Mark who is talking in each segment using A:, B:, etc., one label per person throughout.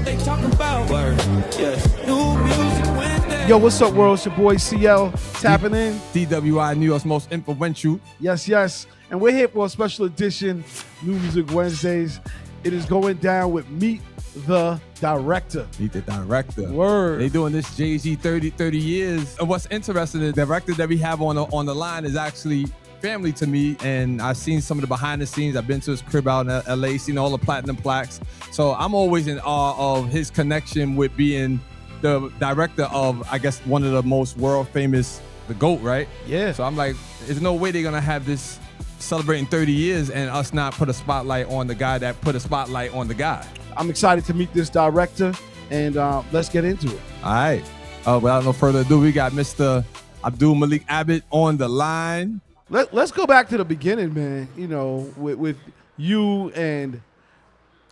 A: they talk about. Word. Yes. New Music Wednesday.
B: Yo, what's up, world? It's your boy CL tapping in.
C: DWI, New York's most influential.
B: Yes, yes. And we're here for a special edition, New Music Wednesdays. It is going down with Meet the Director.
C: Meet the Director.
B: Word.
C: They doing this Jay-Z 30 years. And what's interesting, the director that we have on the line is actually family to me, and I've seen some of the behind the scenes. I've been to his crib out in LA, seen all the platinum plaques. So I'm always in awe of his connection with being the director of, I guess, one of the most world famous, the GOAT, right?
B: Yeah.
C: So I'm like, there's no way they're gonna have this celebrating 30 years and us not put a spotlight on the guy that put a spotlight on the guy.
B: I'm excited to meet this director, and let's get into it.
C: All right. Without no further ado, we got Mr. Abdul Malik Abbott on the line.
B: Let's go back to the beginning, man. You know, with you and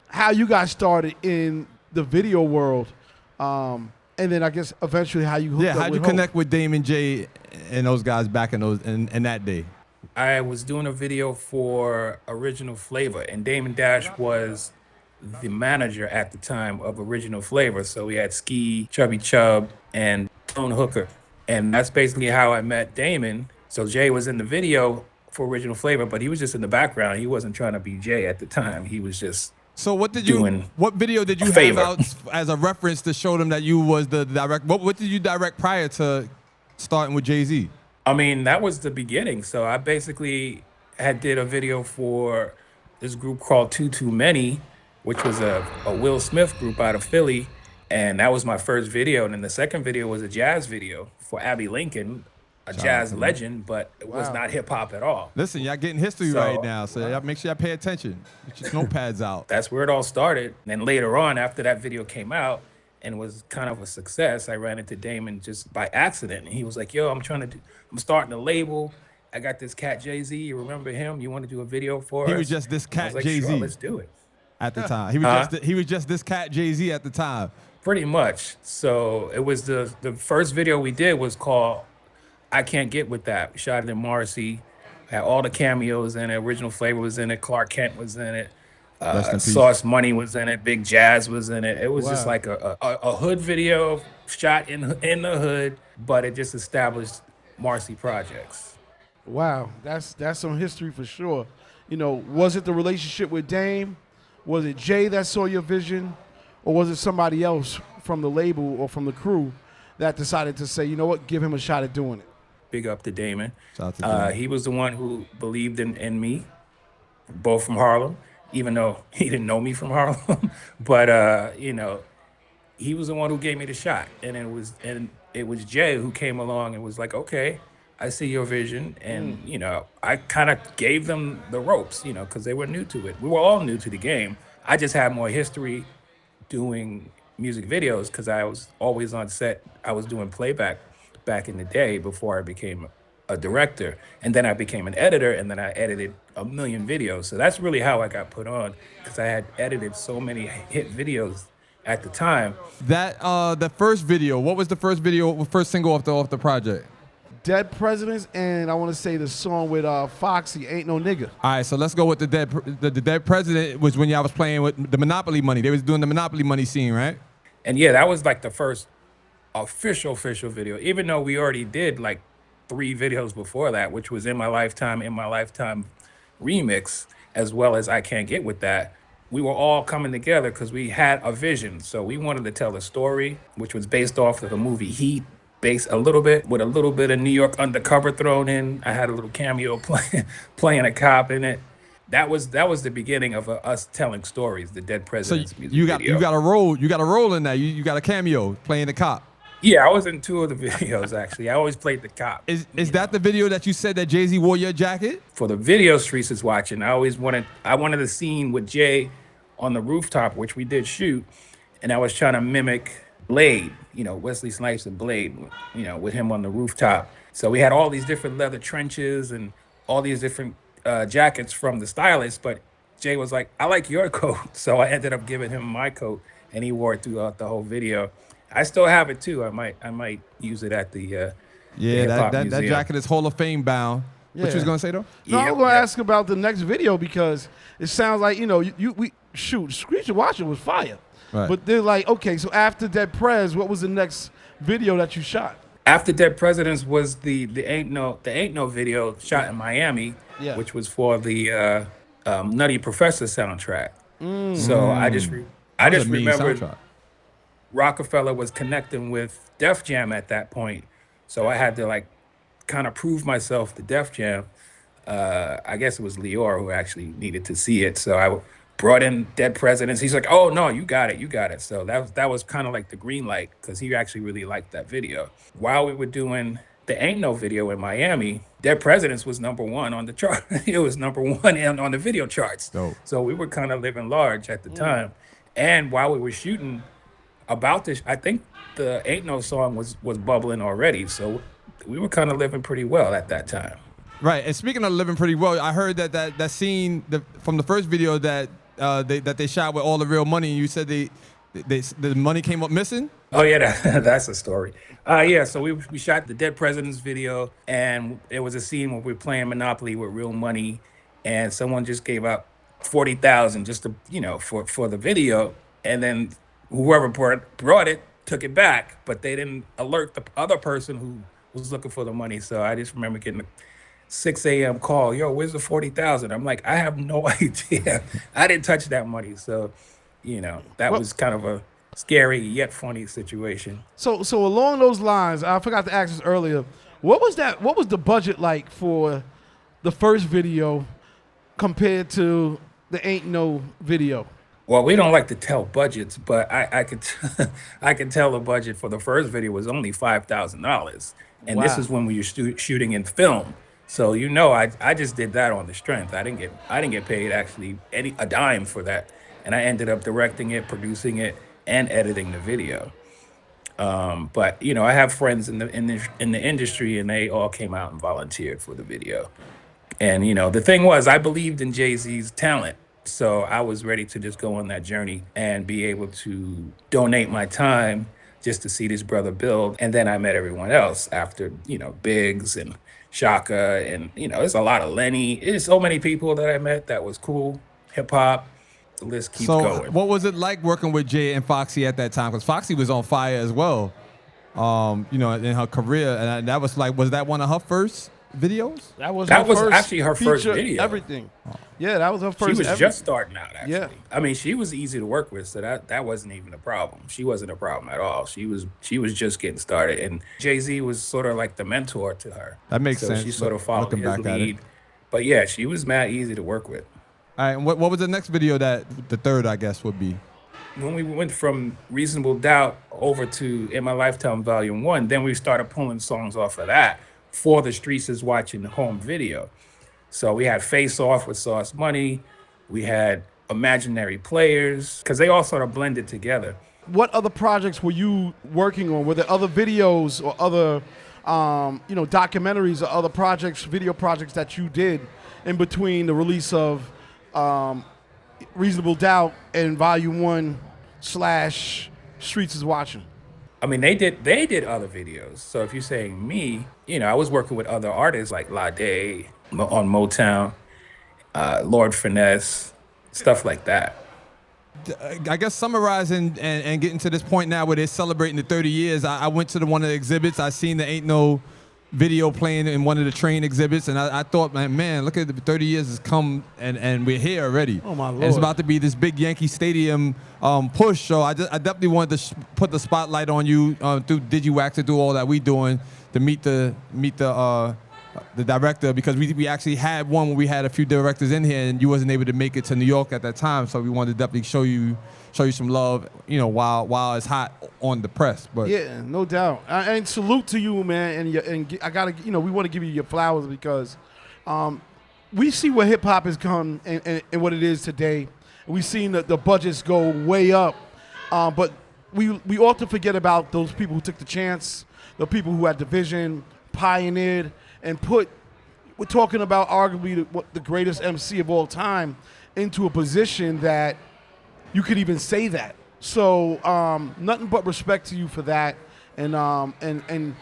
B: how you got started in the video world, and then I guess eventually how you hooked up
C: how'd you connect with Damon J and those guys back in that day?
D: I was doing a video for Original Flavor, and Damon Dash was the manager at the time of Original Flavor. So we had Ski, Chubby Chub, and Tone Hooker, and that's basically how I met Damon. So Jay was in the video for Original Flavor, but he was just in the background. He wasn't trying to be Jay at the time. He was just
C: what video did you have out as a reference to show them that you was the director? What did you direct prior to starting with Jay-Z?
D: I mean, that was the beginning. So I basically did a video for this group called Too Many, which was a Will Smith group out of Philly. And that was my first video. And then the second video was a jazz video for Abby Lincoln, a jazz legend, but it was not hip hop at all.
C: Listen, y'all getting history right now, so y'all make sure y'all pay attention. Get your notepads out.
D: That's where it all started. And then later on, after that video came out and was kind of a success, I ran into Damon just by accident. And he was like, yo, I'm starting a label. I got this cat Jay-Z. You remember him? You want to do a video for us?
C: He was just this cat
D: like,
C: Jay-Z.
D: sure, let's do it.
C: At the time. He was just this cat Jay-Z at the time.
D: Pretty much. So it was the first video we did was called I Can't Get Wit That. We shot it in Marcy. Had all the cameos in it. Original Flavor was in it. Clark Kent was in it. Sauce Money was in it. Big Jazz was in it. It was just like a hood video shot in the hood, but it just established Marcy Projects.
B: Wow, that's some history for sure. You know, was it the relationship with Dame? Was it Jay that saw your vision? Or was it somebody else from the label or from the crew that decided to say, you know what, give him a shot at doing it?
D: Big up to Damon.
C: Shout out to Damon.
D: He was the one who believed in me, both from Harlem, even though he didn't know me from Harlem. But, you know, he was the one who gave me the shot. And it was Jay who came along and was like, okay, I see your vision. And, you know, I kind of gave them the ropes, you know, because they were new to it. We were all new to the game. I just had more history doing music videos because I was always on set. I was doing playback back in the day before I became a director. And then I became an editor, and then I edited a million videos. So that's really how I got put on, because I had edited so many hit videos at the time.
C: That the first video, what was the first single off the project?
B: Dead Presidents, and I want to say the song with Foxy, Ain't No Nigga.
C: All right, so let's go with the Dead President was when y'all was playing with the Monopoly money. They was doing the Monopoly money scene, right?
D: And yeah, that was like the first official video, even though we already did like 3 videos before that, which was In My Lifetime remix, as well as I Can't Get Wit That. We were all coming together because we had a vision. So we wanted to tell a story, which was based off of the movie Heat, based a little bit with a little bit of New York Undercover thrown in. I had a little cameo playing a cop in it. That was the beginning of us telling stories. The Dead President's music video.
C: You got a role in that. You got a cameo playing the cop.
D: Yeah, I was in 2 of the videos actually. I always played the cop.
C: Is that the video that you said that Jay-Z wore your jacket?
D: For the video Streets is watching, I wanted a scene with Jay on the rooftop, which we did shoot, and I was trying to mimic Blade, you know, Wesley Snipes and Blade, you know, with him on the rooftop. So we had all these different leather trenches and all these different jackets from the stylist, but Jay was like, I like your coat. So I ended up giving him my coat, and he wore it throughout the whole video. I still have it too. I might use it at the
C: that jacket is Hall of Fame bound. What you was gonna say though?
B: No, I'm gonna ask about the next video because it sounds like we shoot Screech and Watch It was fire,
C: Right.
B: but they're like, okay, so after Dead Prez, what was the next video that you shot?
D: After Dead Presidents was the Ain't No video shot in Miami, which was for the Nutty Professor soundtrack. So I just remembered Roc-A-Fella was connecting with Def Jam at that point, so I had to like kind of prove myself to Def Jam. I guess it was Lior who actually needed to see it, so I brought in Dead Presidents. He's like, "Oh no, you got it." So that was kind of like the green light because he actually really liked that video. While we were doing the Ain't No video in Miami, Dead Presidents was #1 on the chart. It was #1 on the video charts.
C: Dope.
D: So we were kind of living large at the time. And while we were shooting about this, I think the Ain't No song was bubbling already. So we were kind of living pretty well at that time.
C: Right. And speaking of living pretty well, I heard that scene from the first video that they shot with all the real money. You said the money came up missing.
D: Oh yeah, that's a story. Yeah, so we shot the Dead Presidents video, and it was a scene where we were playing Monopoly with real money, and someone just gave out $40,000 just to for the video, and then whoever brought it took it back, but they didn't alert the other person who was looking for the money. So I just remember getting a 6 a.m. call, "Yo, where's the 40,000?" I'm like, I have no idea. I didn't touch that money. So, that was kind of a scary yet funny situation.
B: So along those lines, I forgot to ask this earlier. What was the budget like for the first video compared to the Ain't No video?
D: Well, we don't like to tell budgets, but I could I can tell the budget for the first video was only $5,000, and this is when we were shooting in film. So I just did that on the strength. I didn't get paid actually a dime for that, and I ended up directing it, producing it, and editing the video. But I have friends in the industry, and they all came out and volunteered for the video. And the thing was, I believed in Jay-Z's talent, so I was ready to just go on that journey and be able to donate my time just to see this brother build. And then I met everyone else after Biggs and Shaka, and there's a lot of Lenny. There's so many people that I met that was cool. Hip hop. The list keeps going.
C: What was it like working with Jay and Foxy at that time? Because Foxy was on fire as well, in her career, and that was that one of her first videos?
B: That was
D: actually her first video.
B: Everything. Yeah, that was her first.
D: She was just starting out, actually.
B: Yeah.
D: I mean, she was easy to work with, so that wasn't even a problem. She wasn't a problem at all. She was just getting started, and Jay-Z was sort of like the mentor to her.
C: That makes sense.
D: She sort of followed his lead. But yeah, she was mad easy to work with.
C: All right, and what was the next video that the third, I guess, would be?
D: When we went from Reasonable Doubt over to In My Lifetime Volume 1, then we started pulling songs off of that for the Streets Is Watching home video. So we had Face Off with Sauce Money. We had Imaginary Players, because they all sort of blended together.
B: What other projects were you working on? Were there other videos or other, documentaries or other projects, video projects that you did in between the release of Reasonable Doubt and Volume 1 / Streets Is Watching?
D: I mean, they did other videos. So if you're saying me, I was working with other artists like Lade on Motown, Lord Finesse, stuff like that.
C: I guess summarizing and getting to this point now where they're celebrating the 30 years, I went to one of the exhibits. I seen the Ain't No video playing in one of the train exhibits, and I thought, man, look at the 30 years has come, and we're here already.
B: Oh my Lord!
C: And it's about to be this big Yankee Stadium push. So I definitely wanted to put the spotlight on you through DigiWax to do all that we doing to meet the director, because we actually had one when we had a few directors in here, and you wasn't able to make it to New York at that time. So we wanted to definitely show you some love, while it's hot on the press. But
B: yeah, no doubt. And salute to you, man. And I gotta, we want to give you your flowers because we see where hip hop has come and what it is today. We've seen the budgets go way up, but we often forget about those people who took the chance, the people who had the vision, pioneered, and we're talking about arguably the greatest MC of all time into a position that you could even say that. So nothing but respect to you for that, and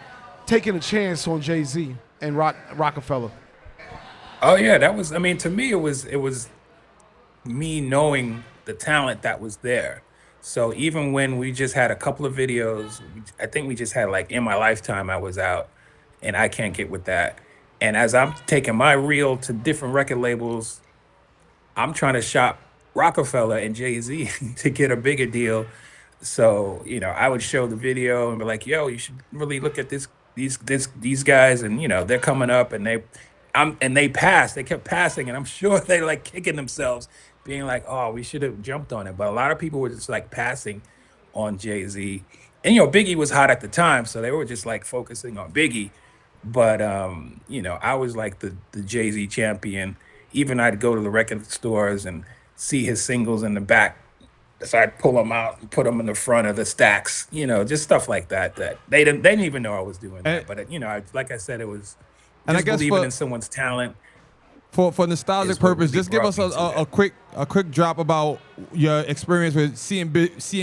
B: taking a chance on Jay-Z and Roc-A-Fella.
D: Oh yeah, that was. I mean, to me, it was me knowing the talent that was there. So even when we just had a couple of videos, I think we just had like In My Lifetime I was out, and I Can't Get With That. And as I'm taking my reel to different record labels, I'm trying to shop Roc-A-Fella and Jay-Z to get a bigger deal. So, I would show the video and be like, yo, you should really look at these guys, and they're coming up, and they passed. They kept passing, and I'm sure they like kicking themselves, being like, oh, we should have jumped on it. But a lot of people were just like passing on Jay-Z. And Biggie was hot at the time, so they were just like focusing on Biggie. But I was like the Jay-Z champion. Even I'd go to the record stores and see his singles in the back. So I'd pull them out and put them in the front of the stacks, just stuff like that. That they didn't even know I was doing that. But like I said, it was
C: And I
D: just
C: guess
D: believing in someone's talent.
C: For nostalgic
D: is what
C: purpose,
D: really
C: just give
D: brought
C: us
D: me to
C: a
D: that.
C: quick drop about your experience with seeing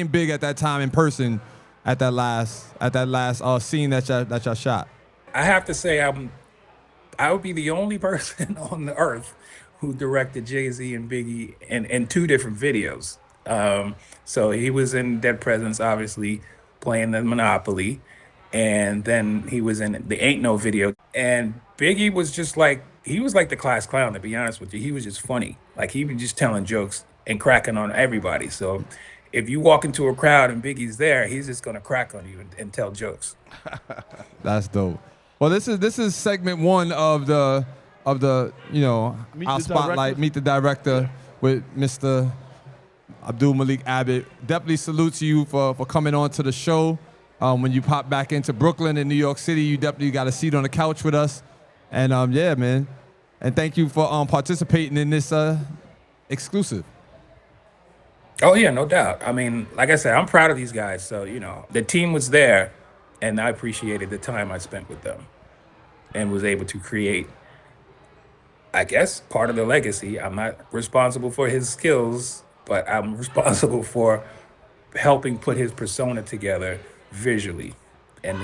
C: Big at that time in person at that last scene that y'all shot.
D: I have to say, I would be the only person on the earth who directed Jay-Z and Biggie in two different videos. So he was in Dead Presidents, obviously, playing the Monopoly. And then he was in the Ain't No video. And Biggie was just like, he was like the class clown, to be honest with you. He was just funny. Like, he was just telling jokes and cracking on everybody. So if you walk into a crowd and Biggie's there, he's just going to crack on you and tell jokes.
C: That's dope. Well, this is segment one of the our spotlight, Meet the Director, with Mr. Abdul Malik Abbott. Definitely salute to you for coming on to the show. When you pop back into Brooklyn and New York City, you definitely got a seat on the couch with us. And yeah, man. And thank you for participating in this exclusive.
D: Oh yeah, no doubt. I mean, like I said, I'm proud of these guys. So, the team was there, and I appreciated the time I spent with them and was able to create, I guess, part of the legacy. I'm not responsible for his skills, but I'm responsible for helping put his persona together visually. And,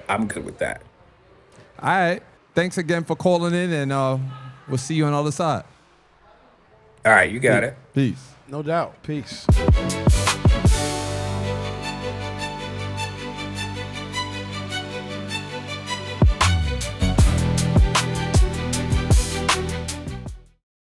D: I'm good with that.
C: All right. Thanks again for calling in, and we'll see you on the other side.
D: All right, you got it.
C: Peace.
B: No doubt. Peace.